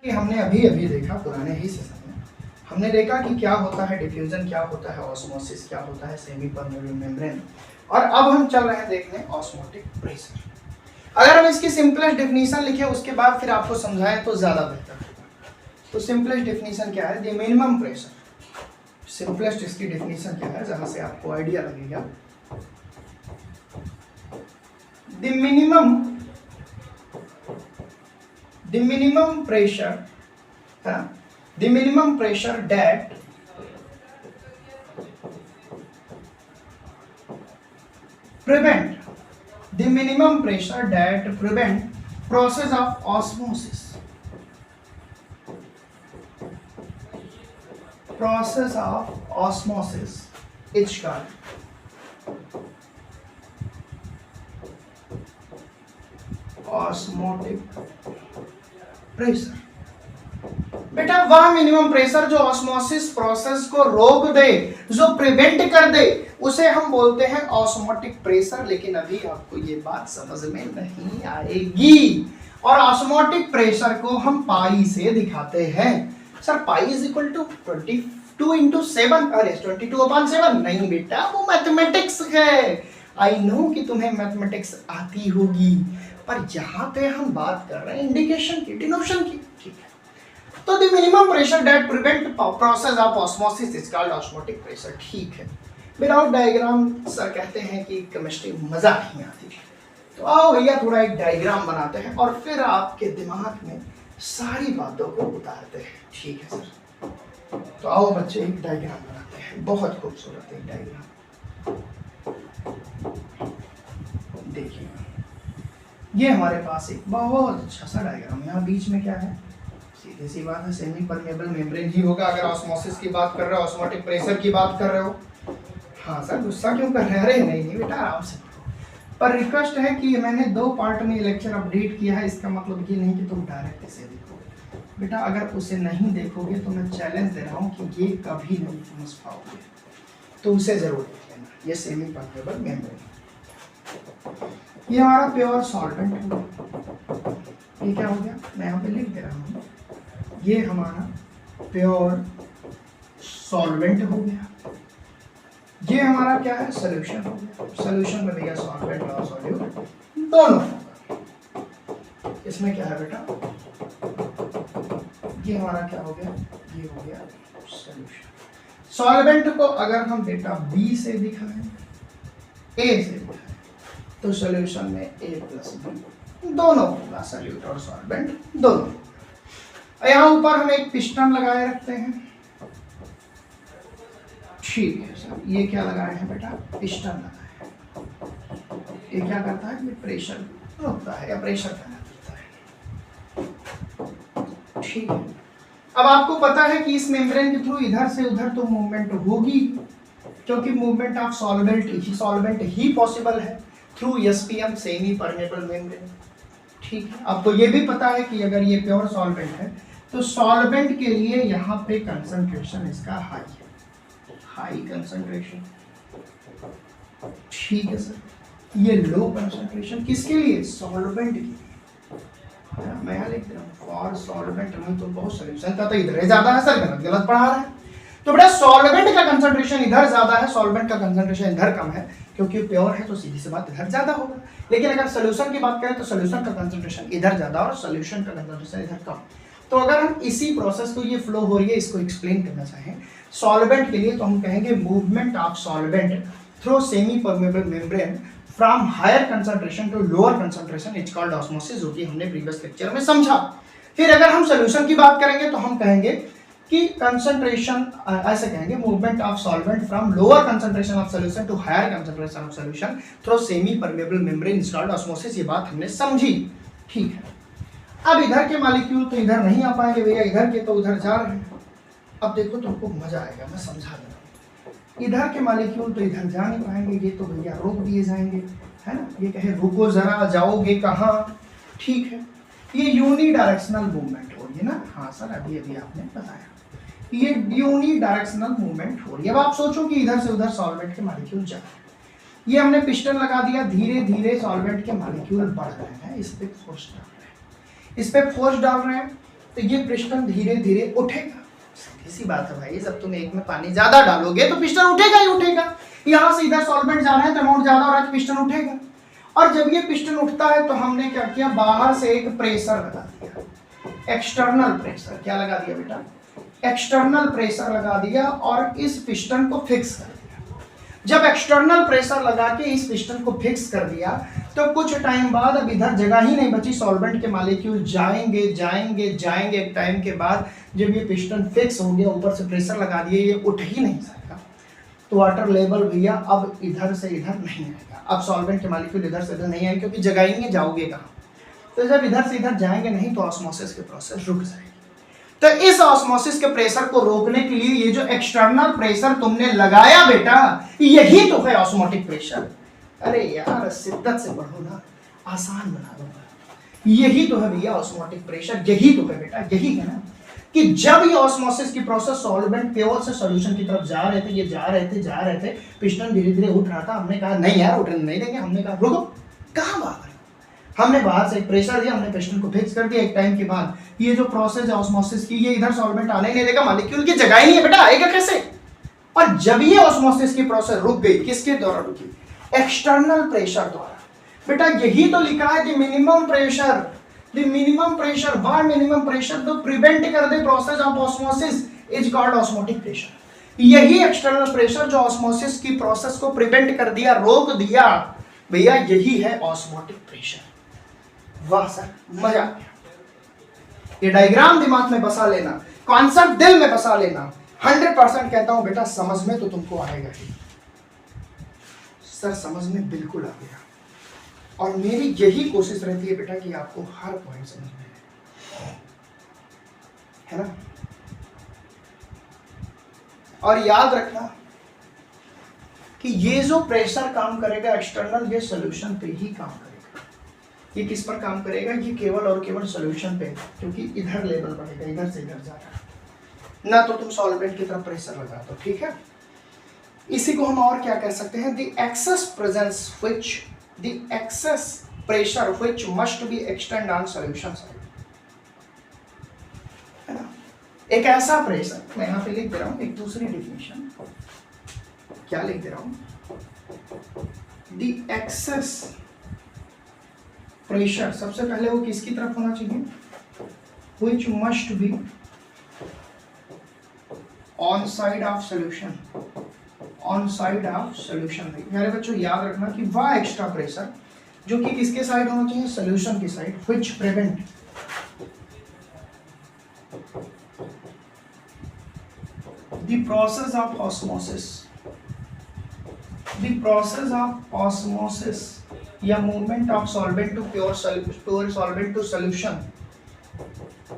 कि हमने अभी अभी देखा पुराने ही सेशन में, हमने देखा कि क्या होता है डिफ्यूजन, क्या होता है ऑस्मोसिस, क्या होता है सेमी परमेबल मेम्ब्रेन, और अब हम चल रहे हैं देखने ऑस्मोटिक प्रेशर। अगर हम इसकी सिंपलेस्ट डेफिनेशन लिखें उसके बाद फिर आपको समझाएं तो ज्यादा बेहतर होगा। तो सिंपलेस्ट डेफिनेशन क्या है? The minimum pressure. सिंपलेस्ट इसकी डेफिनेशन क्या है जहां से आपको आइडिया लगेगा? The minimum pressure, the minimum pressure that prevent process of osmosis, is called osmotic pressure। बेटा वह मिनिमम प्रेशर जो ऑस्मोसिस प्रोसेस को रोक दे, जो प्रिवेंट कर दे, उसे हम बोलते हैं ऑस्मोटिक प्रेशर। लेकिन अभी आपको ये बात समझ में नहीं आएगी। और ऑस्मोटिक प्रेशर को हम पाई से दिखाते हैं। Sir pi is equal to 22 into 7, अरे 22/7 नहीं बेटा, वो मैथमेटिक्स है। आई नो कि तुम्हें मैथमेटिक्स आती होगी, पर यहाँ पे हम बात कर रहे हैं इंडिकेशन की, डिनोशन की, ठीक है। तो the minimum pressure that prevent process of osmosis is called osmotic pressure, ठीक है। विदाउट डायग्राम सर कहते हैं कि केमिस्ट्री मजा नहीं आती। तो आओ भैया थोड़ा एक डायग्राम बनाते हैं और फिर आपके दिमाग में सारी बातों को उतारते हैं, ठीक है सर। तो आओ बच्चे एक डायग्राम बनाते हैं, बहुत खूबसूरत एक डायग्राम। देखिए ये हमारे पास एक बहुत अच्छा सा डायग्राम, यहाँ बीच में क्या है? सीधी सी बात है, सेमी परमेबल मेम्ब्रेन ही होगा। अगर ऑस्मोसिस की बात कर रहे हो, ऑस्मोटिक प्रेशर की बात कर रहे हो। हाँ सर गुस्सा क्यों कर रहे हैं? अरे नहीं बेटा आराम से पढ़ो। पर रिक्वेस्ट है कि मैंने 2 पार्ट में ये लेक्चर अपडेट किया है, इसका मतलब ये नहीं कि तुम डायरेक्ट इसे देखो बेटा। अगर उसे नहीं देखोगे तो मैं चैलेंज दे रहा हूँ कि ये कभी नहीं समझ पाओगे, तो उसे जरूर देख लेना। ये सेमी परमेबल मेम्ब्रेन, ये हमारा प्योर सॉल्वेंट है। ये क्या हो गया? मैं यहाँ पे लिख दे रहा हूँ, ये हमारा प्योर सॉल्वेंट हो गया। ये हमारा क्या है? सॉल्यूशन हो गया। सॉल्यूशन में भैया सॉल्वेंट और सॉल्यूट दोनों होगा। इसमें क्या है बेटा? ये हमारा क्या हो गया? ये हो गया सॉल्यूशन। सॉल्वेंट को अगर हम बेटा बी से दिखाएं, ए से दिखाएं, तो सॉल्यूशन में A+B दोनों होगा, सॉल्यूट और सॉल्वेंट दोनों। यहाँ ऊपर हम एक पिस्टन लगाए रखते हैं, ठीक है सर। ये क्या लगाए हैं बेटा? पिस्टन लगाए हैं। ये क्या करता है? ये प्रेशर रोकता है या प्रेशर पैदा करता है, ठीक है। अब आपको पता है कि इस मेम्ब्रेन के थ्रू इधर से उधर तो मूवमेंट होगी, क्योंकि मूवमेंट ऑफ सॉल्वेंट ही पॉसिबल है through SPM, semi permeable membrane, ठीक है। आपको ये भी पता है कि अगर ये प्योर सॉल्वेंट है तो सॉल्वेंट के लिए यहाँ पे कंसंट्रेशन इसका हाई कंसंट्रेशन, ठीक है सर। ये लो कंसंट्रेशन किसके लिए? सॉल्वेंट के लिए। मैं यहाँ लिख रहा हूँ फॉर सॉल्वेंट, नहीं तो बहुत सॉल्यूशन का तो इधर ज्यादा है सर, गलत पढ़ा रहा है। तो बेटा सॉल्वेंट का कंसंट्रेशन इधर ज्यादा है, सॉल्वेंट का कंसंट्रेशन इधर कम है, क्योंकि प्योर है तो सीधी सी बात इधर ज्यादा होगा। लेकिन अगर सॉल्यूशन की बात करें तो सॉल्यूशन का कंसंट्रेशन इधर ज्यादा और सॉल्यूशन का कंसंट्रेशन इधर कम। तो अगर हम इसी प्रोसेस को, ये फ्लो हो रही है, इसको एक्सप्लेन करना चाहें सॉल्वेंट के लिए, तो हम कहेंगे movement of solvent through semi permeable membrane from higher concentration to lower concentration is called osmosis, जो कि हमने प्रीवियस लेक्चर में समझा। फिर अगर हम सॉल्यूशन की बात करेंगे तो हम कहेंगे कि कंसंट्रेशन, ऐसे कहेंगे movement of solvent from lower concentration of solution to higher concentration of solution through semi permeable membrane is called osmosis. ये बात हमने समझी, ठीक है। अब इधर के मॉलिक्यूल तो इधर नहीं आ पाएंगे भैया, इधर के तो उधर जा रहे हैं। अब देखो तुमको मजा आएगा, मैं समझा दे रहा हूँ। इधर के मॉलिक्यूल तो इधर जा नहीं पाएंगे, ये तो भैया रोक दिए जाएंगे, है ना। ये कहे रुको जरा, जाओगे कहाँ, ठीक है। ये यूनी डायरेक्शनल मूवमेंट हो रही है ना। हाँ सर अभी अभी आपने बताया, ये यूनी डायरेक्शनल मूवमेंट हो रही है। अब आप सोचो कि इधर से उधर सॉल्वेंट के मॉलिक्यूल जा रहे हैं, ये हमने पिस्टन लगा दिया, धीरे धीरे सॉल्वेंट के मॉलिक्यूल बढ़ रहे हैं, इस पे फोर्स डाल रहे हैं, इस पे फोर्स डाल रहे हैं। तो ये पिस्टन धीरे धीरे उठेगा। सीधी बात है भाई, जब तुम एक में पानी ज्यादा डालोगे तो पिस्टन उठेगा ही उठेगा। यहाँ से इधर सॉल्वेंट जा रहा है तो अमाउंट ज्यादा हो रहा है तो पिस्टन उठेगा। और जब ये पिस्टन उठता है तो हमने क्या किया, बाहर से एक प्रेशर लगा दिया, एक्सटर्नल प्रेशर। क्या लगा दिया बेटा, एक्सटर्नल प्रेशर लगा दिया और इस पिस्टन को फिक्स कर दिया। जब एक्सटर्नल प्रेशर लगा के इस पिस्टन को फिक्स कर दिया तो कुछ टाइम बाद अब इधर जगह ही नहीं बची, सॉल्वेंट के मॉलिक्यूल जाएंगे जाएंगे जाएंगे। एक टाइम के बाद जब ये पिस्टन फिक्स हो गया, ऊपर से प्रेशर लगा दिए, ये उठ ही नहीं सकता, तो वाटर लेवल भैया अब इधर से इधर नहीं आएगा। अब सॉल्वेंट के मॉलिक्यूल इधर से इधर नहीं आएंगे क्योंकि जगह ही नहीं, जाओगे कहाँ। तो जब इधर से इधर जाएंगे नहीं तो ऑस्मोसिस के प्रोसेस रुक जाएगी। तो इस ऑस्मोसिस के प्रेशर को रोकने के लिए ये जो एक्सटर्नल प्रेशर तुमने लगाया बेटा, यही तो है ऑस्मोटिक प्रेशर। अरे यार शिद्दत से पढ़ो ना, आसान बना दूंगा। यही तो है भैया ऑस्मोटिक प्रेशर, यही तो है बेटा, यही है ना कि जब ये ऑस्मोसिस की प्रोसेस सॉल्वेंट प्योर से सॉल्यूशन की तरफ जा रहे थे, ये जा रहे थे, पिस्टन धीरे धीरे उठ रहा था। हमने कहा नहीं यार उठने नहीं देंगे, हमने कहा रुको, कहाँ भाग, हमने बाहर से एक प्रेशर दिया, हमने पिस्टन को फिक्स कर दिया। एक टाइम के बाद ये जो प्रोसेस है ऑस्मोसिस की, ये इधर सॉल्वेंट आने ही नहीं देगा, मॉलिक्यूल की जगह ही नहीं है बेटा, आएगा कैसे। और जब ये ऑस्मोसिस की प्रोसेस रुक गई, किसके द्वारा रुकी, एक्सटर्नल प्रेशर द्वारा। बेटा यही तो लिखा है the minimum pressure, the minimum pressure, what minimum pressure to prevent कर दे process of osmosis is called osmotic pressure. यही एक्सटर्नल प्रेशर जो ऑस्मोसिस की प्रोसेस को प्रिवेंट कर दिया, रोक दिया भैया, यही है ऑस्मोटिक प्रेशर। वाह सर, मजा आ गया। ये डायग्राम दिमाग में बसा लेना, कॉन्सेप्ट दिल में बसा लेना। 100% कहता हूं बेटा, समझ में तो तुमको आएगा ही। सर समझ में बिल्कुल आ गया, और मेरी यही कोशिश रहती है बेटा कि आपको हर पॉइंट समझ में आए, है ना। और याद रखना कि ये जो प्रेशर काम करेगा एक्सटर्नल, ये सॉल्यूशन पे ही काम करेगा। ये किस पर काम करेगा, ये केवल और केवल सॉल्यूशन पे, क्योंकि इधर लेवल बढ़ेगा, इधर से इधर जा रहा है ना, तो तुम सॉल्वेंट की तरफ प्रेशर लगा दो, ठीक है। इसी को हम और क्या कह सकते हैं, the excess presence which, the excess pressure which must be extend on solution side, है ना। एक ऐसा प्रेशर, मैं यहाँ पे लिख दे रहा हूँ एक दूसरी डिफिनेशन, क्या लिख दे रहा हूँ, द एक्सेस प्रेशर, सबसे पहले वो किसकी तरफ होना चाहिए, which must be on side of solution, on side of solution। मेरे बच्चों याद रखना कि वह एक्स्ट्रा प्रेशर जो कि किसके साइड होना चाहिए, सॉल्यूशन की side, which prevent the process of osmosis, the process of osmosis या movement of solvent to pure solvent to solution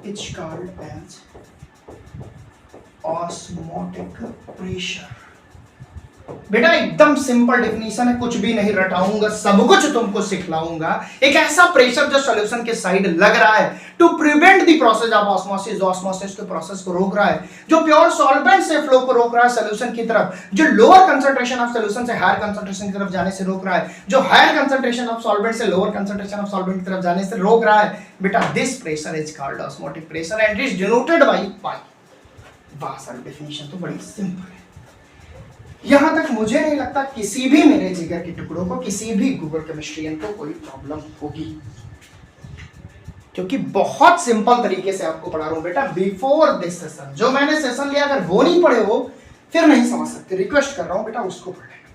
is called as osmotic pressure. बेटा एकदम सिंपल डेफिनेशन है, कुछ भी नहीं रटाऊंगा, सब कुछ तुमको सिखलाऊंगा। एक ऐसा प्रेशर जो सॉल्यूशन के साइड लग रहा है to prevent the process of osmosis, जो ऑस्मोसिस के प्रोसेस को रोक रहा है, जो प्योर सॉल्वेंट से फ्लो को रोक रहा है सॉल्यूशन की तरफ, जो लोअर कंसंट्रेशन ऑफ सॉल्यूशन से हायर कंसंट्रेशन की तरफ जाने से रोक रहा है, जो हायर कंसंट्रेशन ऑफ सॉल्वेंट से लोअर कंसंट्रेशन ऑफ सॉल्वेंट की तरफ जाने से रोक रहा है। बेटा this pressure is called osmotic pressure and is denoted by pi. वाह सर, डेफिनेशन तो बड़ी सिंपल है। यहां तक मुझे नहीं लगता किसी भी मेरे जिगर के टुकड़ों को, किसी भी गूगल केमिस्ट्रियन को कोई प्रॉब्लम होगी, क्योंकि बहुत सिंपल तरीके से आपको पढ़ा रहा हूं बेटा। बिफोर दिस सेशन जो मैंने सेशन लिया, अगर वो नहीं पढ़े हो फिर नहीं समझ सकते, रिक्वेस्ट कर रहा हूं बेटा उसको पढ़ लेना,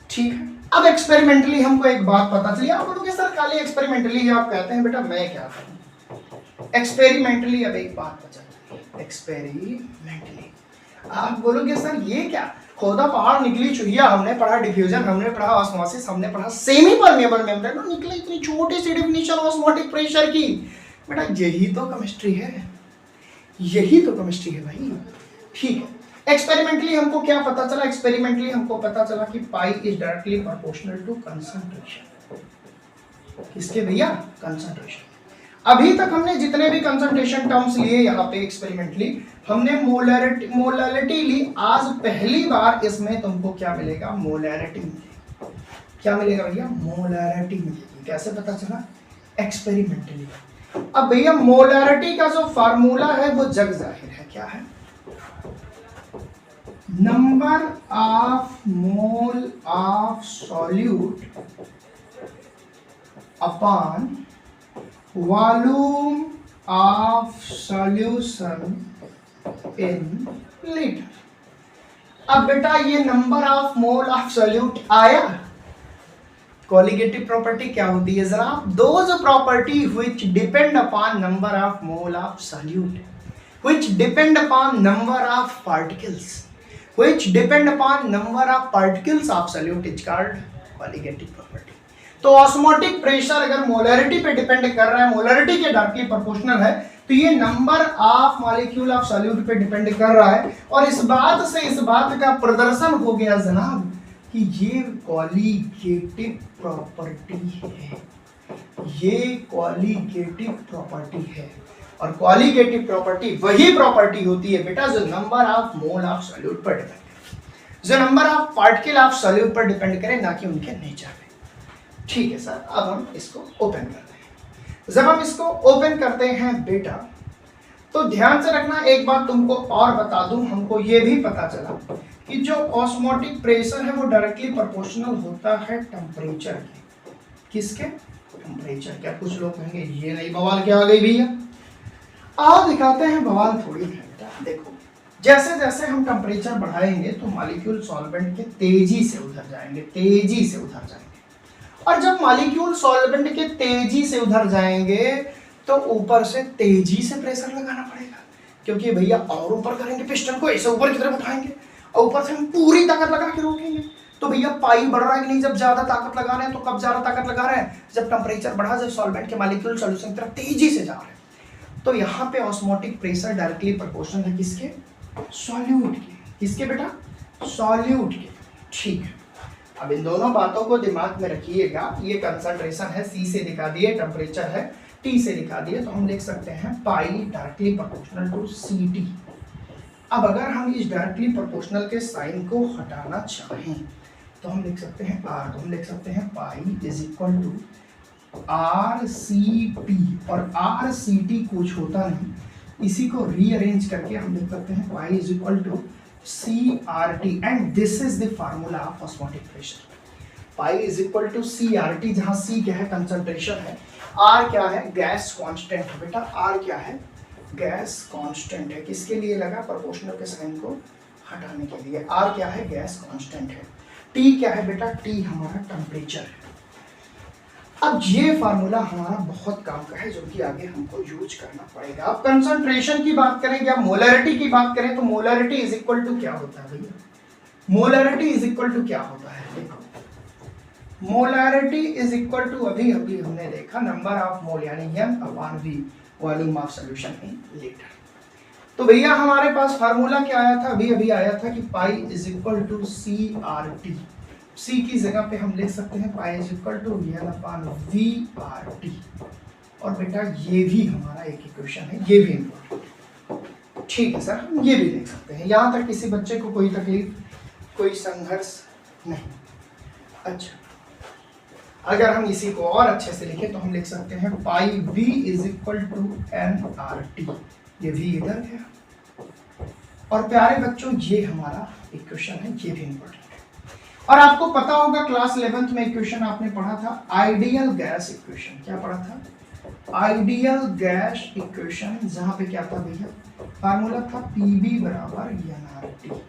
ठीक है। अब एक्सपेरिमेंटली हमको एक बात पता चली, आप बोलोगे सर खाली एक्सपेरिमेंटली आप कहते हैं, बेटा मैं क्या करूं एक्सपेरिमेंटली। अब एक बात बचा, एक्सपेरिमेंटली आप बोलोगे सर ये क्या, खोदा पहाड़ निकली चुहिया, हमने पढ़ा डिफ्यूजन, हमने पढ़ा ऑस्मोसिस, हमने पढ़ा सेमी परमेबल मेम्ब्रेन, तो निकले इतनी छोटी सी डेफिनेशन ऑस्मोटिक प्रेशर की। बेटा यही तो केमिस्ट्री है, यही तो केमिस्ट्री है भाई, ठीक है। एक्सपेरिमेंटली हमको क्या पता चला, एक्सपेरिमेंटली हमको पता चला कि pi is directly proportional to concentration, किसके भैया, कंसंट्रेशन। अभी तक हमने जितने भी कंसंट्रेशन टर्म्स लिए यहाँ पे एक्सपेरिमेंटली, हमने मोलैरिटी ली। आज पहली बार इसमें तुमको क्या मिलेगा, मोलैरिटी मिलेगी। क्या मिलेगा भैया, मोलैरिटी मिलेगी। कैसे पता चला, एक्सपेरिमेंटली। अब भैया मोलैरिटी का जो फार्मूला है वो जग जाहिर है, क्या है? Number of mole of solute upon volume of solution in litre. अब बेटा ये number of mole of solute आया। कोलिगेटिव प्रॉपर्टी क्या होती है जनाब? Those property which depend upon number of mole of solute, which depend upon number of particles, which depend upon number of particles of solute is called colligative property. तो osmotic pressure अगर molarity पे depend कर रहा है, molarity के directly proportional है, तो ये number of molecule of solute पे डिपेंड कर रहा है। और इस बात से इस बात का प्रदर्शन हो गया जनाब कि ये कोलिगेटिव प्रॉपर्टी है, ये कोलिगेटिव प्रॉपर्टी है। और कोलिगेटिव प्रॉपर्टी वही प्रॉपर्टी होती है बेटा जो number of mole of solute पर डिपेंड करे, जो number of particle of solute पर डिपेंड करे, ना कि उनके नेचर पे। ठीक है सर, अब हम इसको ओपन करते हैं। जब हम इसको ओपन करते हैं बेटा, तो ध्यान से रखना, एक बात तुमको और बता दूं, हमको ये भी पता चला कि जो ऑस्मोटिक प्रेशर है वो डायरेक्टली प्रोपोर्शनल होता है टेम्परेचर के। किसके? टेम्परेचर के। कुछ लोग कहेंगे ये नहीं बवाल क्या आ गई भैया, आओ दिखाते हैं बवाल थोड़ी है बेटा। देखो, जैसे जैसे हम टेम्परेचर बढ़ाएंगे तो मॉलिक्यूल सॉल्वेंट के तेजी से उधर जाएंगे, तेजी से उधर जाएंगे। और जब मॉलिक्यूल सॉल्वेंट के तेजी से उधर जाएंगे तो ऊपर से तेजी से प्रेशर लगाना पड़ेगा, क्योंकि भैया और ऊपर करेंगे पिस्टन को, ऐसे ऊपर की तरफ उठाएंगे और ऊपर से हम पूरी ताकत लगा के रोकेंगे। तो भैया पाई बढ़ रहा है कि नहीं? जब ज्यादा ताकत लगा रहे हैं तो कब ज्यादा ताकत लगा रहे हैं? जब टेम्परेचर बढ़ा, जब सॉल्वेंट के मॉलिक्यूल सॉल्यूशन की तरफ तेजी से जा रहे हैं। तो यहाँ पे ऑस्मोटिक प्रेशर डायरेक्टली प्रोपोर्शनल है किसके? सॉल्यूट के। किसके बेटा? सॉल्यूट के। ठीक है, अब इन दोनों बातों को दिमाग में रखिएगा। ये कंसंट्रेशन है, C से दिखा दिए, टेम्परेचर है T से दिखा दिए, तो हम लिख सकते हैं पाई डायरेक्टली प्रोपोर्शनल टू CT। अब अगर हम इस डायरेक्टली प्रोपोर्शनल के साइन को हटाना चाहें तो हम लिख सकते हैं R, तो हम लिख सकते हैं pi is equal to RCT, और RCT कुछ होता नहीं, इसी को रीअरेंज करके हम लिख सकते हैं pi is equal to CRT, and this is the formula of osmotic pressure. Pi is equal to CRT, जहां C क्या है? कंसंट्रेशन है, R क्या है? गैस कांस्टेंट है बेटा। R क्या है? गैस कांस्टेंट है। किसके लिए लगा? प्रोपोर्शनल के साइन को हटाने के लिए। R क्या है? गैस कांस्टेंट है। T क्या है बेटा? T हमारा टेम्परेचर है। अब ये फार्मूला हमारा बहुत काम का है, जो कि आगे हमको यूज करना पड़ेगा। अब कंसंट्रेशन की बात करें या मोलैरिटी की बात करें तो मोलैरिटी इज इक्वल टू क्या होता है भैया? मोलैरिटी इज इक्वल टू क्या होता है? देखो, मोलैरिटी इज इक्वल टू अभी अभी हमने देखा नंबर ऑफ मोल यानी m upon v, volume of solution in litre. तो भैया हमारे पास फार्मूला क्या आया था? अभी अभी आया था कि pi is equal to CRT। C की जगह पे हम लिख सकते हैं pi is equal to L upon VRT। और बेटा ये भी हमारा एक इक्वेशन है, ये भी इम्पोर्टेंट। ठीक है सर, हम ये भी लिख सकते हैं। यहाँ तक किसी बच्चे को कोई तकलीफ, कोई संघर्ष नहीं? अच्छा, अगर हम इसी को और अच्छे से लिखें तो हम लिख सकते हैं pi V is equal to nRT। ये V इधर गया। और प्यारे बच्चों ये हमारा इक्वेशन है, ये भी इम्पोर्टेंट है। और आपको पता होगा क्लास 11th में इक्वेशन आपने पढ़ा था आइडियल गैस इक्वेशन। क्या पढ़ा था? आइडियल गैस इक्वेशन, जहां पे क्या था भैया? फार्मूला था PV बराबर nRT।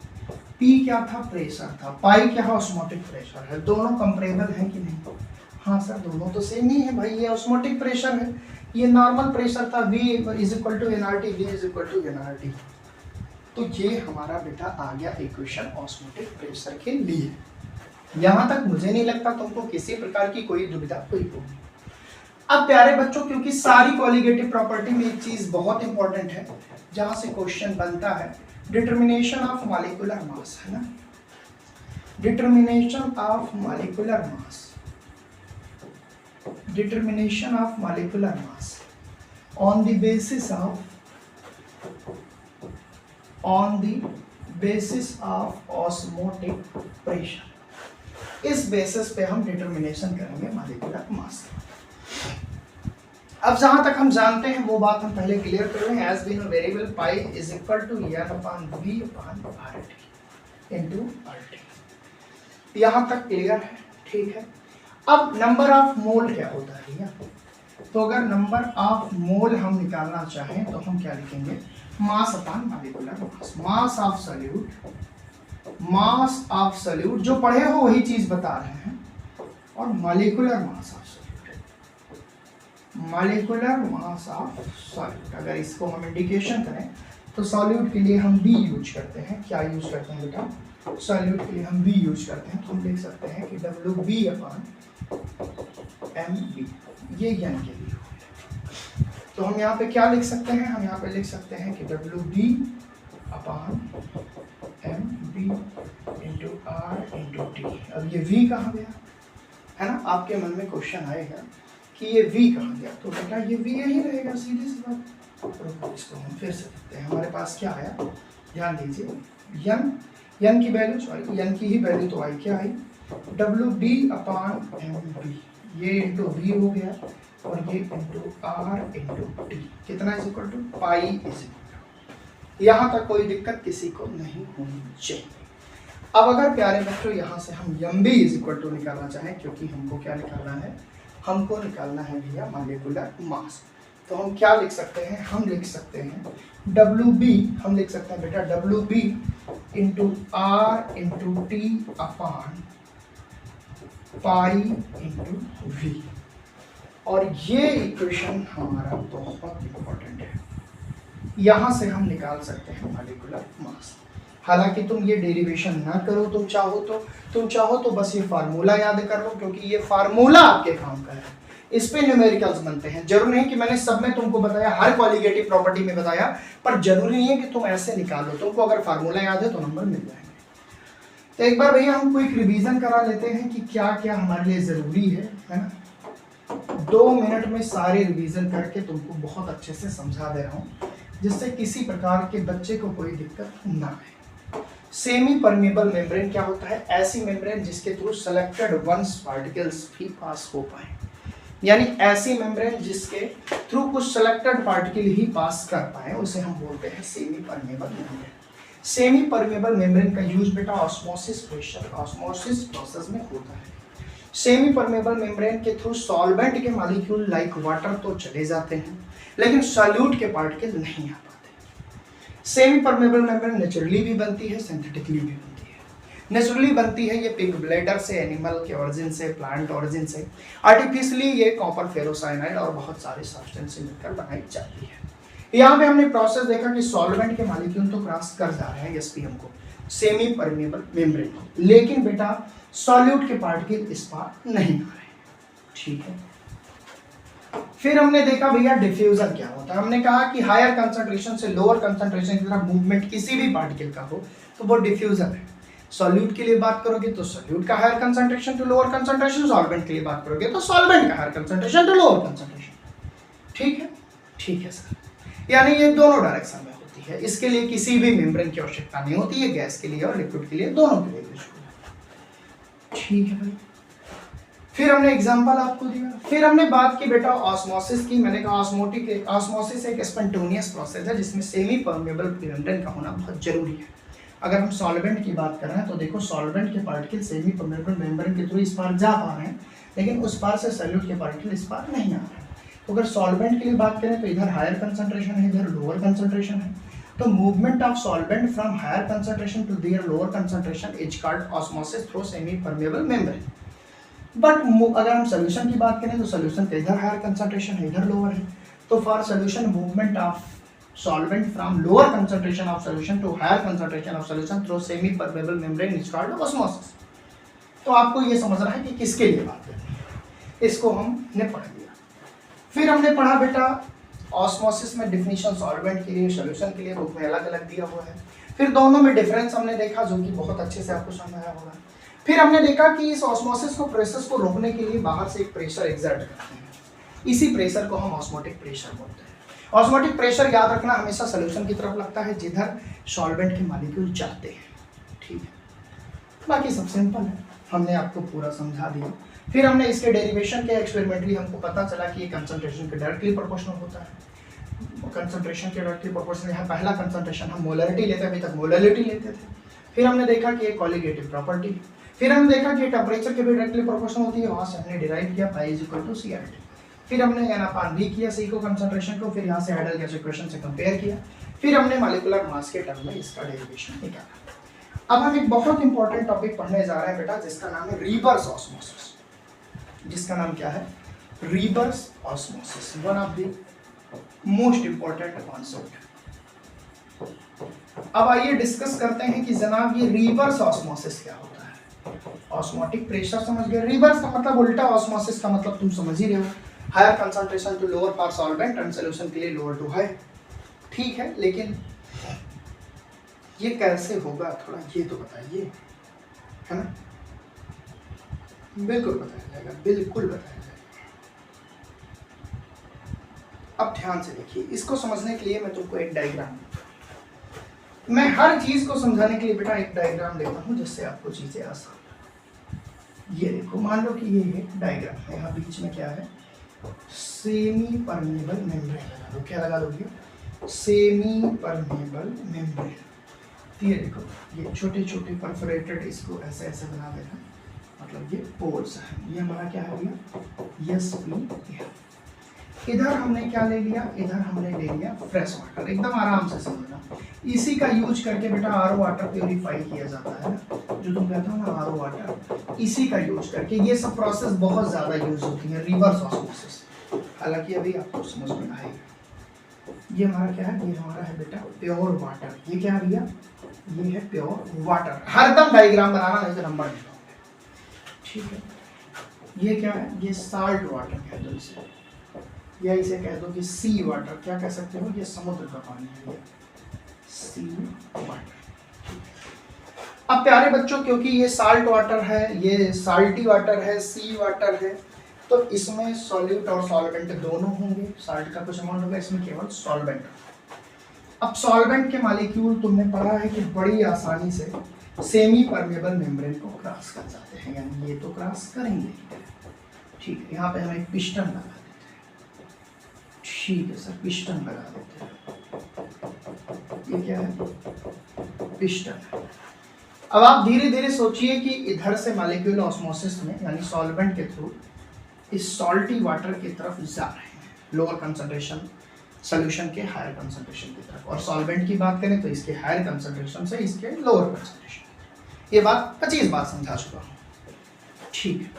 P क्या था? प्रेशर था। पाई क्या है? ऑस्मोटिक प्रेशर है। दोनों कंपेरेबल हैं कि नहीं? हाँ सर, दोनों तो सेम ही है भाई। ये ऑस्मोटिक प्रेशर है, ये नॉर्मल प्रेशर था। V is equal to nRT, V is equal to nRT। तो ये हमारा बेटा आ गया इक्वेशन ऑस्मोटिक प्रेशर के लिए। यहां तक मुझे नहीं लगता तुमको किसी प्रकार की कोई दुविधा हुई होगी। अब प्यारे बच्चों, क्योंकि सारी कोलिगेटिव प्रॉपर्टी में एक चीज बहुत इंपॉर्टेंट है जहां से क्वेश्चन बनता है, डिटर्मिनेशन ऑफ मॉलिक्यूलर मास, है ना? Determination of molecular mass, determination of molecular mass on the basis of osmotic pressure। इस बेसिस पे हम डिटर्मिनेशन करेंगे मॉलिक्यूलर मास। अब जहां तक हम जानते हैं वो बात हम पहले क्लियर कर रहे हैं। As been variable pi is equal to n upon v upon RT into RT। यहां तक क्लियर है, ठीक है। अब नंबर ऑफ मोल क्या होता है भैया? तो अगर नंबर ऑफ मोल हम निकालना चाहें तो हम क्या लिखेंगे? Mass upon molecular mass. Mass of solute, mass of solute जो पढ़े हो वही चीज बता रहे हैं, और molecular mass of solute, molecular mass of solute. अगर इसको हम इंडिकेशन करें तो सॉल्यूट के लिए हम B यूज करते हैं। क्या यूज करते हैं बेटा? सॉल्यूट के लिए हम B यूज करते हैं, तो हम लिख सकते हैं कि WB अपॉन MB, ये n के लिए। तो हम यहाँ पे क्या लिख सकते हैं? हम यहाँ पे लिख सकते हैं कि WB upon MB into R into T। अब ये V कहाँ गया है ना? आपके मन में क्वेश्चन आएगा कि ये V कहाँ गया, तो बेटा ये V यही रहेगा, सीधी सी बात। इसको हम फिर से देखते हैं। हमारे पास क्या आया, ध्यान दीजिए। n की वैल्यू, सॉरी n की ही वैल्यू तो आई, क्या आई? WB अपॉन MB, ये इंटू V हो गया, और ये इंटू R इंटू T, कितना is equal to pi is equal. यहाँ तक कोई दिक्कत किसी को नहीं होनी चाहिए। अब अगर प्यारे बच्चों यहाँ से हम MB इज इक्वल टू निकालना चाहें, क्योंकि हमको क्या निकालना है? हमको निकालना है भैया मॉलिक्यूलर मास। तो हम क्या लिख सकते हैं? हम लिख सकते हैं WB, हम लिख सकते हैं बेटा WB into R into T upon pi into V। और ये इक्वेशन हमारा बहुत इंपॉर्टेंट है, यहां से हम निकाल सकते हैं मॉलिक्यूलर मास। हालांकि तुम ये डेरिवेशन ना करो, तुम चाहो तो बस ये फार्मूला याद कर लो, क्योंकि ये फार्मूला आपके काम का है, इस पे न्यूमेरिकल्स बनते हैं। जरूरी नहीं कि मैंने सब में तुमको बताया, हर कॉलिगेटिव प्रॉपर्टी में बताया, पर जरूरी नहीं है कि तुम ऐसे निकालो। तुमको अगर फार्मूला याद है तो नंबर मिल जाएंगे। तो एक बार भैया हम क्विक रिवीजन करा लेते हैं कि क्या क्या हमारे लिए जरूरी है ना? 2 मिनट में सारे रिवीजन करके तुमको बहुत अच्छे से समझा दे रहा हूँ, जिससे किसी प्रकार के बच्चे को कोई दिक्कत ना आए। सेमी परमेबल मेम्ब्रेन क्या होता है? ऐसी मेम्ब्रेन जिसके थ्रू सेलेक्टेड वंस पार्टिकल्स भी पास हो पाए, यानी ऐसी मेम्ब्रेन जिसके थ्रू कुछ सेलेक्टेड पार्टिकल ही पास कर पाए, उसे हम बोलते हैं semi permeable membrane. Semi permeable membrane का यूज बेटा ऑस्मोसिस प्रोसेस में होता है। सेमी परमेबल मेम्ब्रेन के थ्रू सॉल्वेंट के मॉलिक्यूल लाइक वाटर तो चले जाते हैं, लेकिन सॉल्यूट के पार्टिकल नहीं आ पाते। सेमी परमेबल मेम्ब्रेन नेचुरली भी बनती है, सिंथेटिकली भी बनती है। नेचुरली बनती है ये पिग ब्लैडर से, एनिमल के ओरिजिन से, प्लांट ओरिजिन से। आर्टिफिशियली ये कॉपर फेरोसाइनाइड और बहुत सारे सब्सटेंस से मिलकर बनाई जाती है। यहाँ पे हमने प्रोसेस देखा कि सॉल्वेंट के मॉलिक्यूल तो क्रॉस कर जा रहे हैं एसपीएम को, सेमी परमेबल मेम्ब्रेन, लेकिन बेटा सॉल्यूट के पार्टिकल इस पार नहीं आ रहे, ठीक है। फिर हमने देखा भैया डिफ्यूजन क्या होता है। हमने कहा कि हायर कंसंट्रेशन से लोअर कंसंट्रेशन की तरफ मूवमेंट किसी भी पार्टिकल का हो तो वो डिफ्यूजन है। सॉल्यूट के लिए बात करोगे तो सॉल्यूट का higher concentration to lower concentration, solvent के लिए बात करोगे तो सॉल्वेंट का higher concentration to lower concentration, ठीक है। ठीक है सर, यानी ये दोनों डायरेक्शन में होती है। इसके लिए किसी भी मेम्ब्रेन की आवश्यकता नहीं होती है, गैस के लिए और लिक्विड के लिए, दोनों के लिए यूजफुल है, ठीक है भाई। फिर हमने एग्जांपल आपको दिया। फिर हमने बात की बेटा ऑस्मोसिस की। मैंने कहा ऑस्मोसिस एक स्पॉन्टेनियस प्रोसेस है जिसमें सेमी परमेबल मेम्ब्रेन का होना बहुत जरूरी है। अगर हम सॉल्वेंट की बात कर रहे हैं तो देखो सॉल्वेंट के पार्टिकल सेमी परमेबल मेम्ब्रेन के थ्रू इस पार जा पा रहे हैं, लेकिन उस पार से सॉल्यूट के पार्टिकल इस पार नहीं आ रहे हैं। तो अगर सॉल्वेंट के लिए बात करें तो इधर हायर कंसंट्रेशन है, इधर लोअर कंसंट्रेशन है। तो movement of solvent from higher concentration to there lower concentration is called osmosis through semi permeable membrane. But अगर हम सोल्यूशन की बात करें तो सोल्यूशन का इधर हायर कंसंट्रेशन है, इधर लोअर है। तो for solution movement of solvent from lower concentration of solution to higher concentration of solution through semi permeable membrane is called osmosis. तो आपको ये समझना है कि किसके लिए बात करनी है, इसको हमने पढ़ लिया। फिर हमने पढ़ा बेटा ऑस्मोसिस में डेफिनेशन सॉल्वेंट के लिए, सोल्यूशन के लिए बुक में अलग अलग दिया हुआ है। फिर दोनों में डिफरेंस हमने देखा जो कि बहुत अच्छे से आपको समझ आया होगा। फिर हमने देखा कि इस ऑस्मोसिस को प्रोसेस को रोकने के लिए बाहर से एक प्रेशर एक्सर्ट करते हैं, इसी प्रेशर को हम ऑस्मोटिक प्रेशर बोलते हैं। ऑस्मोटिक प्रेशर याद रखना हमेशा सोल्यूशन की तरफ लगता है जिधर सॉल्वेंट के मॉलिक्यूल जाते हैं, ठीक है। बाकी सब सिंपल है, हमने आपको पूरा समझा दिया। फिर हमने इसके डेरिवेशन के एक्सपेरिमेंटली हमको पता चला कि ये कंसंट्रेशन के डायरेक्टली प्रोपोर्शनल होता है। कंसंट्रेशन के डायरेक्टली प्रोपोर्शनल, यहाँ पहला कंसंट्रेशन हम मोलरिटी लेते, अभी तक मोलरिटी लेते थे। फिर हमने देखा कि ये कॉलिगेटिव प्रॉपर्टी, फिर हमने देखा कि टेम्परेचर के भी डायरेक्टली प्रोपोर्शनल होती है, वहाँ से हमने डिराइव किया pi is equal to CRT। फिर हमने n/v किया C को कंसंट्रेशन को, फिर यहाँ से हाइडल गैस इक्वेशन से कंपेयर किया, फिर हमने मॉलिक्यूलर मास के टर्म में इसका डेरिवेशन निकाला। अब हम एक बहुत इंपॉर्टेंट टॉपिक पढ़ने जा रहे हैं बेटा, जिसका नाम है रिवर्स ऑस्मोसिस। जिसका नाम क्या है? Reverse osmosis, one of the most important concept. अब आइए डिस्कस करते हैं कि जनाब ये रिवर्स ऑस्मोसिस क्या होता है। ऑस्मोटिक प्रेशर समझ गए, रिवर्स का मतलब उल्टा, ऑस्मोसिस का मतलब तुम समझ ही रहे हो, higher concentration to lower for solvent and solution के लिए लोअर टू हाई। ठीक है, लेकिन ये कैसे होगा थोड़ा ये तो बताइए, है ना? बिल्कुल बताया जाएगा, बिल्कुल बताया जाएगा। अब ध्यान से देखिए, इसको समझने के लिए मैं तुमको एक डायग्राम, मैं हर चीज को समझाने के लिए बेटा एक डायग्राम देता हूं जिससे आपको चीजें आसान। ये देखो, मान लो कि ये एक डायग्राम है, यहाँ बीच में क्या है? सेमी परमेबल मेम्ब्रेन लगा दो। क्या लगा दोगे? Semi permeable membrane. ये देखो, ये छोटे छोटे परफोरेटेड, इसको ऐसे ऐसे बना देना, मतलब ये पोर्स है। ये हमारा क्या है भैया? SP। इधर हमने क्या ले लिया? इधर हमने ले लिया फ्रेश वाटर। एकदम आराम से समझना, इसी का यूज करके बेटा RO वाटर प्योरीफाई किया जाता है ना, जो तुम कहते हो ना RO वाटर, इसी का यूज करके। ये सब प्रोसेस बहुत ज्यादा यूज होती है, रिवर्स ऑस्मोसिस। हालांकि अभी आपको समझ में आएगा। ये हमारा क्या है? ये हमारा है बेटा प्योर वाटर। ये क्या है भैया? ये है प्योर वाटर। हरदम डायग्राम बनाना, नहीं तो नंबर नहीं पाओगे। ठीक है, ये क्या है? ये साल्ट वाटर कह दो इसे, या इसे कह दो कि सी वाटर। क्या कह सकते हो? ये समुद्र का पानी है, सी वाटर। अब प्यारे बच्चों, क्योंकि ये साल्ट वाटर है, ये साल्टी वाटर है, सी वाटर है, तो इसमें सॉल्यूट और सॉल्वेंट दोनों होंगे। साल्ट का कुछ अमाउंट होगा, इसमें केवल सॉल्वेंट। अब सॉल्वेंट के मॉलिक्यूल तुमने पढ़ा है कि बड़ी आसानी से सेमी परमेबल मेम्ब्रेन को क्रॉस कर जाते हैं, यानी ये तो क्रॉस करेंगे। ठीक है, यहाँ पे हम एक पिस्टन लगा देते हैं। ठीक है सर, पिस्टन लगा देते हैं। ये क्या है? पिस्टन। अब आप धीरे धीरे सोचिए कि इधर से मॉलिक्यूल ऑस्मोसिस में, यानी सॉल्वेंट के थ्रू, इस सॉल्टी वाटर की तरफ जा रहे हैं, लोअर कंसंट्रेशन सॉल्यूशन के हायर कंसंट्रेशन की तरफ। और सॉल्वेंट की बात करें तो इसके हायर कंसंट्रेशन से इसके लोअर कंसंट्रेशन। ये बात 25 बार समझा चुका हूँ। ठीक है,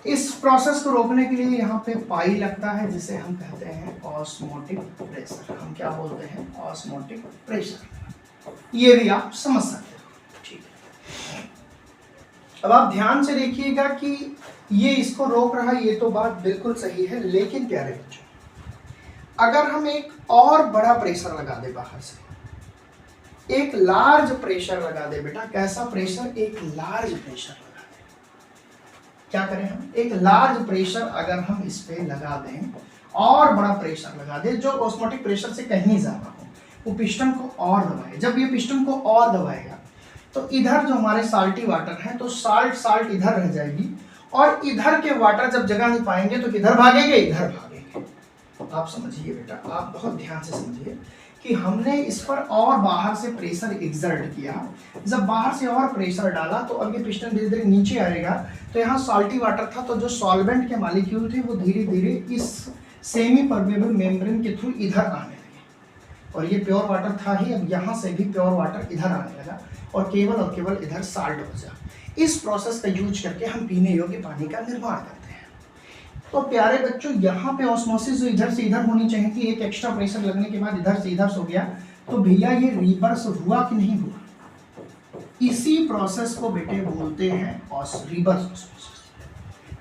इस प्रोसेस को रोकने के लिए यहाँ पे पाई लगता है, जिसे हम कहते हैं ऑस्मोटिक प्रेशर। हम क्या बोलते हैं? Osmotic pressure. ये भी आप समझ सकते हो। ठीक है, अब आप ध्यान से देखिएगा कि ये इसको रोक रहा है, ये तो बात बिल्कुल सही है। लेकिन प्यारे बच्चों, अगर हम एक और बड़ा प्रेशर लगा दे बाहर से, एक लार्ज प्रेशर लगा दे बेटा। कैसा प्रेशर? एक लार्ज प्रेशर लगा दे। क्या करें हम? एक लार्ज प्रेशर अगर हम इस पे लगा दें, और बड़ा प्रेशर लगा दे जो ऑस्मोटिक प्रेशर से कहीं ज्यादा हो, वो पिस्टन को और दबाए। जब ये पिस्टन को और दबाएगा तो इधर जो हमारे साल्टी वाटर है, तो साल्ट इधर रह जाएगी, और इधर के वाटर जब जगह नहीं पाएंगे तो किधर भागेंगे? इधर भागेंगे। आप समझिए बेटा, आप बहुत ध्यान से समझिए कि हमने इस पर और बाहर से प्रेशर एक्सर्ट किया। जब बाहर से और प्रेशर डाला तो अब ये पिस्टन धीरे धीरे नीचे आएगा। तो यहाँ सॉल्टी वाटर था, तो जो सॉल्वेंट के मॉलिक्यूल थे वो धीरे धीरे इस सेमी परमेबल मेम्ब्रेन के थ्रू इधर आने लगे, और ये प्योर वाटर था ही, अब यहाँ से भी प्योर वाटर इधर आने लगा, और केवल इधर साल्ट बचा। इस प्रोसेस का यूज करके हम पीने योग्य पानी का निर्माण करते हैं। तो प्यारे बच्चों, यहाँ पे ऑस्मोसिस जो इधर से इधर होनी चाहिए थी, एक एक्स्ट्रा प्रेशर लगने के बाद इधर से इधर हो गया, तो भैया ये रिवर्स हुआ कि नहीं हुआ? इसी प्रोसेस को बेटे बोलते हैं रिवर्स ऑस्मोसिस।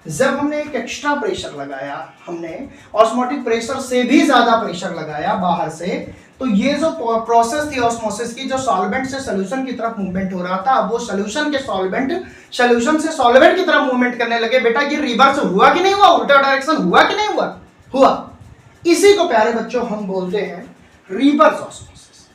जब हमने एक एक्स्ट्रा प्रेशर लगाया, हमने ऑस्मोटिक प्रेशर से भी ज्यादा प्रेशर लगाया बाहर से, तो ये जो प्रोसेस थी ऑस्मोसिस की, जो सॉल्वेंट से सॉल्यूशन की तरफ मूवमेंट हो रहा था, अब वो सॉल्यूशन से सॉल्वेंट की तरफ मूवमेंट करने लगे। बेटा ये रिवर्स हुआ कि नहीं हुआ? उल्टा डायरेक्शन हुआ कि नहीं हुआ? हुआ। इसी को प्यारे बच्चों हम बोलते हैं रिवर्स ऑस्मोसिस।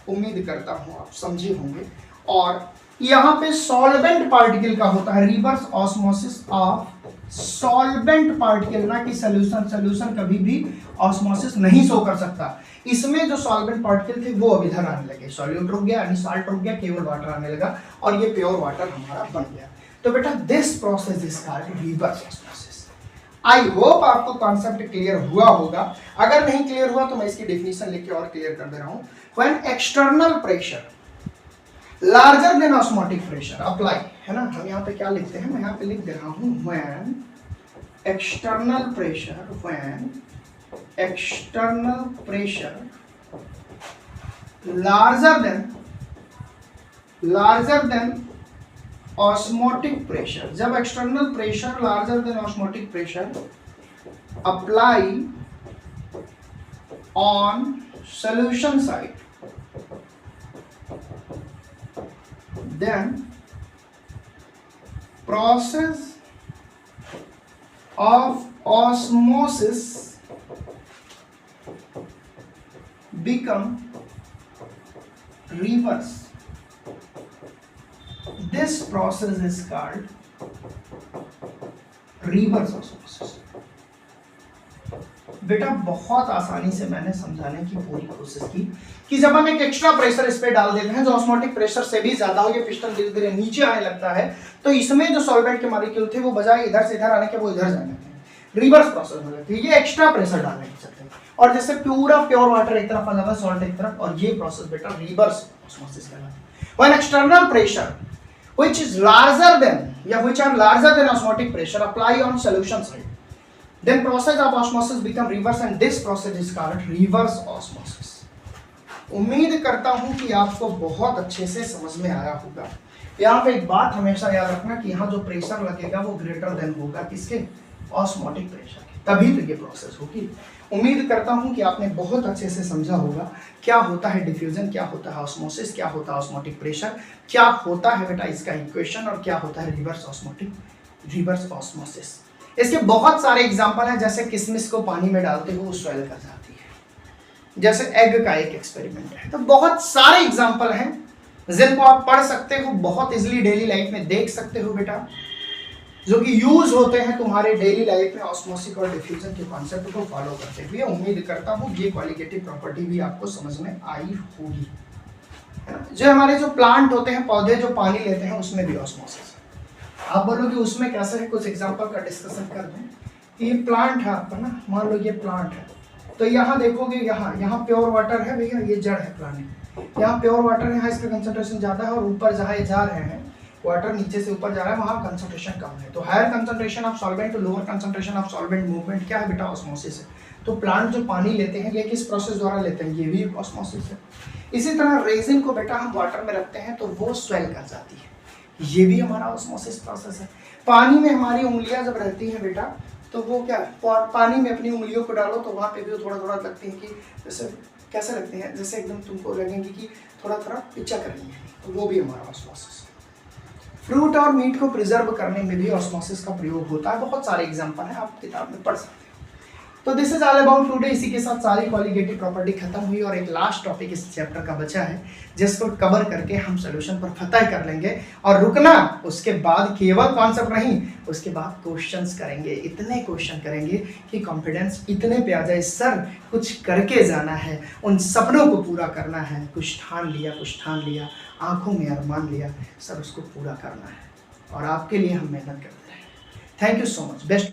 उम्मीद करता हूं आप समझे होंगे। और यहां पे सॉल्वेंट पार्टिकल का होता है reverse osmosis of solvent particle, ना कि सोल्यूशन। सोल्यूशन कभी भी ऑस्मोसिस नहीं शो कर सकता। इसमें जो सॉल्वेंट पार्टिकल थे वो अब इधर आने लगे, सॉल्यूट रुक गया यानी साल्ट रुक गया, केवल वाटर आने लगा और ये प्योर वाटर हमारा बन गया। तो बेटा this process is called reverse osmosis. I hope आपको कॉन्सेप्ट क्लियर हुआ होगा। अगर नहीं क्लियर हुआ तो मैं इसकी डेफिनेशन लिख के और क्लियर कर दे रहा हूं। When external pressure larger than osmotic pressure apply, है ना, हम यहाँ पे क्या लिखते हैं, मैं यहाँ पे लिख दे रहा हूं when external pressure, when external pressure larger than osmotic pressure, जब external pressure larger than osmotic pressure apply on solution side, then process of osmosis become reverse. This process is called reverse osmosis. बेटा बहुत आसानी से मैंने समझाने की पूरी कोशिश की कि जब हम एक एक्स्ट्रा प्रेशर इस पे डाल देते हैं जो ऑस्मोटिक प्रेशर से भी ज्यादा हो, ये पिस्टन धीरे धीरे नीचे आने लगता है, तो इसमें जो सॉल्वेंट के मॉलिक्यूल थे वो बजाय इधर से इधर आने के वो इधर जाने लगते हैं, रिवर्स प्रोसेस हो जाती है। ये एक्स्ट्रा प्रेशर डालने के चलते हैं और जैसे पूरा प्योर वाटर एक तरफ आ जाता है, सॉल्ट एक तरफ, और ये प्रोसेस बेटा रिवर्स ऑस्मोसिस कहलाता है। When external pressure which is larger than या which are larger than osmotic pressure apply on solution side, then process of osmosis become reverse and this process is called reverse osmosis. उम्मीद करता हूं कि आपको बहुत अच्छे से समझ में आया होगा। यहाँ पे एक बात हमेशा याद रखना कि यहाँ जो प्रेशर लगेगा वो ग्रेटर देन होगा किसके, ऑस्मोटिक प्रेशर के, तभी तो ये प्रोसेस होगी। उम्मीद करता हूं कि आपने बहुत अच्छे से समझा होगा क्या होता है डिफ्यूजन, क्या होता है ऑस्मोसिस, क्या होता है ऑस्मोटिक प्रेशर, क्या होता है बेटा इसका इक्वेशन, और क्या होता है रिवर्स ऑस्मोसिस। इसके बहुत सारे एग्जांपल हैं, जैसे किशमिश को पानी में डालते हो वो स्वेल कर जाती है, जैसे एग का एक एक्सपेरिमेंट है। तो बहुत सारे एग्जांपल हैं जिनको आप पढ़ सकते हो, बहुत इजीली डेली लाइफ में देख सकते हो बेटा, जो कि यूज होते हैं तुम्हारे डेली लाइफ में ऑस्मोसिस और डिफ्यूजन के कॉन्सेप्ट को फॉलो करते हुए। उम्मीद करता हूँ ये क्वालिटेटिव प्रॉपर्टी भी आपको समझ में आई होगी, है ना। जो हमारे जो प्लांट होते हैं, पौधे जो पानी लेते हैं, उसमें भी ऑस्मोसिस है। आप बोलोगे उसमें कैसे है, कुछ एग्जांपल का डिस्कशन कर दें। ये प्लांट है आपका ना, मान लो ये प्लांट है, तो यहाँ देखोगे यहाँ प्योर वाटर है भैया, ये जड़ है प्लांट, यहाँ प्योर वाटर है, यहाँ इसका कंसंट्रेशन ज़्यादा है, और ऊपर जहाँ ये जा रहे हैं वाटर नीचे से ऊपर जा रहा है वहाँ कंसंट्रेशन कम है। तो higher concentration of solvent to lower concentration of solvent movement क्या है बेटा, ऑस्मोसिस है। तो प्लांट जो पानी लेते हैं ये किस प्रोसेस द्वारा लेते हैं, ये भी ऑस्मोसिस है। इसी तरह रेजिन को बेटा हम वाटर में रखते हैं तो वो स्वेल कर जाती है, ये भी हमारा ऑस्मोसिस प्रोसेस है। पानी में हमारी उंगलियां जब रहती हैं बेटा, तो वो क्या, पानी में अपनी उंगलियों को डालो तो वहाँ पे भी थोड़ा थोड़ा लगती है कि जैसे कैसे लगते हैं, जैसे एकदम तुमको लगेंगे कि थोड़ा थोड़ा पिच्चा करेंगे, तो वो भी हमारा ऑस्मोसिस है। फ्रूट और मीट को प्रिजर्व करने में भी ऑस्मोसिस का प्रयोग होता है, बहुत सारे एग्जांपल हैं, आप किताब में पढ़ सकते हैं। तो this is all about today. इसी के साथ सारी क्वालिटेटिव प्रॉपर्टी खत्म हुई और एक लास्ट टॉपिक इस चैप्टर का बचा है, जिसको कवर करके हम सोल्यूशन पर फतह कर लेंगे। और रुकना, उसके बाद केवल कॉन्सेप्ट नहीं, उसके बाद क्वेश्चंस करेंगे, इतने क्वेश्चन करेंगे कि कॉन्फिडेंस इतने पे आ जाए, सर कुछ करके जाना है, उन सपनों को पूरा करना है, कुछ ठान लिया, आंखों में अरमान लिया, सर उसको पूरा करना है, और आपके लिए हम मेहनत करते हैं। Thank you so much, best.